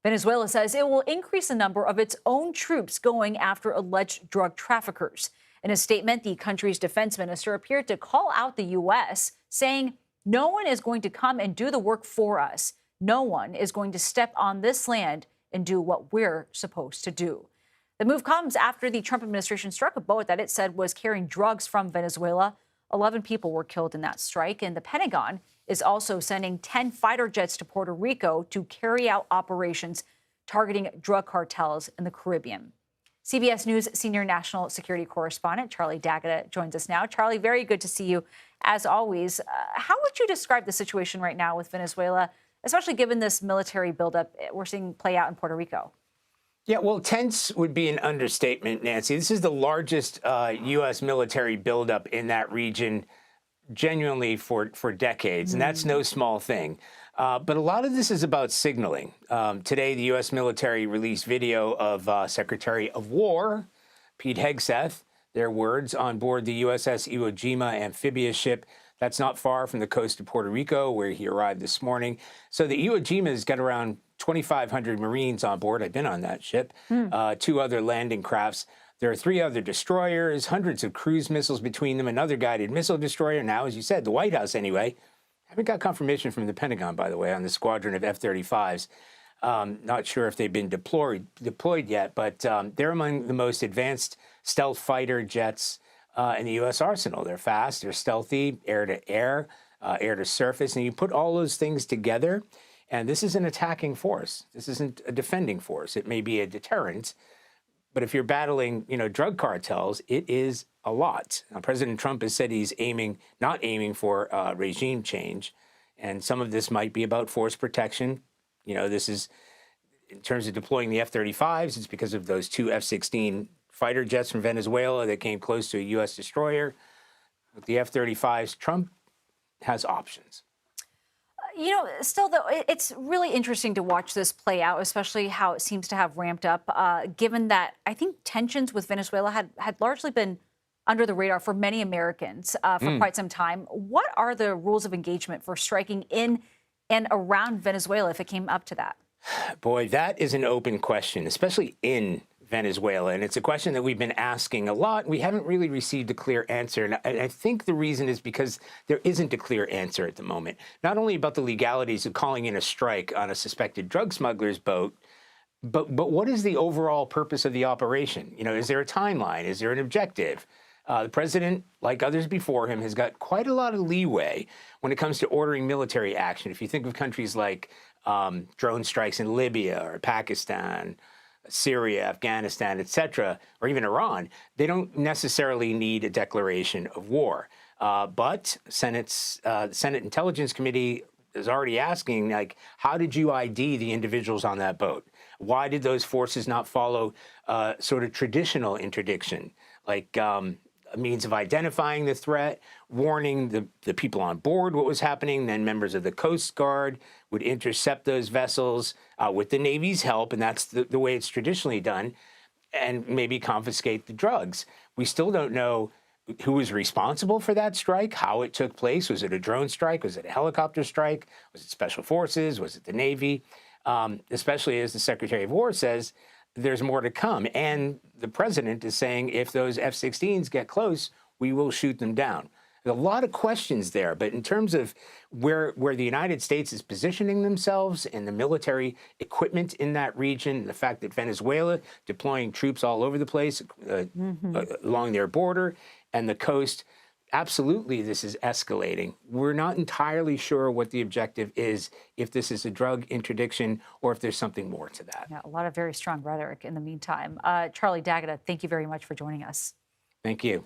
Venezuela says it will increase the number of its own troops going after alleged drug traffickers. In a statement, the country's defense minister appeared to call out the U.S., saying, "No one is going to come and do the work for us. No one is going to step on this land and do what we're supposed to do." The move comes after the Trump administration struck a boat that it said was carrying drugs from Venezuela. 11 people were killed in that strike, and the Pentagon is also sending 10 fighter jets to Puerto Rico to carry out operations targeting drug cartels in the Caribbean. CBS News senior national security correspondent Charlie D'Agata joins us now. Charlie, very good to see you, as always. How would you describe the situation right now with Venezuela, especially given this military buildup we're seeing play out in Puerto Rico? Yeah, well, tense would be an understatement, Nancy. This is the largest U.S. military buildup in that region genuinely for decades, and that's no small thing. But a lot of this is about signaling. Today, the U.S. military released video of Secretary of War Pete Hegseth, their words, on board the USS Iwo Jima amphibious ship that's not far from the coast of Puerto Rico, where he arrived this morning. So the Iwo Jima's got around 2,500 Marines on board. I've been on that ship. 2 other landing crafts. There are 3 other destroyers, hundreds of cruise missiles between them, another guided missile destroyer. Now, as you said, the White House anyway. Haven't got confirmation from the Pentagon, by the way, on the squadron of F-35s. Not sure if they've been deployed yet, but they're among the most advanced stealth fighter jets in the U.S. arsenal. They're fast, they're stealthy, air-to-air, air-to-surface, and you put all those things together, and this is an attacking force. This isn't a defending force. It may be a deterrent, but if you're battling, drug cartels, it is a lot. Now, President Trump has said he's not aiming for regime change, and some of this might be about force protection. This is, in terms of deploying the F-35s, it's because of those 2 F-16 fighter jets from Venezuela that came close to a U.S. destroyer. With the F-35s, Trump has options. Still, though, it's really interesting to watch this play out, especially how it seems to have ramped up, given that I think tensions with Venezuela had largely been under the radar for many Americans for quite some time. What are the rules of engagement for striking in and around Venezuela if it came up to that? Boy, that is an open question, especially in Venezuela. And it's a question that we've been asking a lot. We haven't really received a clear answer. And I think the reason is because there isn't a clear answer at the moment, not only about the legalities of calling in a strike on a suspected drug smuggler's boat, but what is the overall purpose of the operation? Is there a timeline? Is there an objective? The president, like others before him, has got quite a lot of leeway when it comes to ordering military action. If you think of countries like drone strikes in Libya or Pakistan, Syria, Afghanistan, et cetera, or even Iran, they don't necessarily need a declaration of war. But the Senate Intelligence Committee is already asking, how did you ID the individuals on that boat? Why did those forces not follow sort of traditional interdiction, like a means of identifying the threat, warning the people on board what was happening? Then members of the Coast Guard would intercept those vessels with the Navy's help, and that's the way it's traditionally done, and maybe confiscate the drugs. We still don't know who was responsible for that strike, how it took place. Was it a drone strike? Was it a helicopter strike? Was it Special Forces? Was it the Navy? Especially as the Secretary of War says, there's more to come. And the president is saying if those F-16s get close, we will shoot them down. There's a lot of questions there. But in terms of where the United States is positioning themselves and the military equipment in that region, the fact that Venezuela deploying troops all over the place along their border and the coast, absolutely, this is escalating. We're not entirely sure what the objective is, if this is a drug interdiction or if there's something more to that. Yeah, a lot of very strong rhetoric in the meantime. Charlie D'Agata, thank you very much for joining us. Thank you.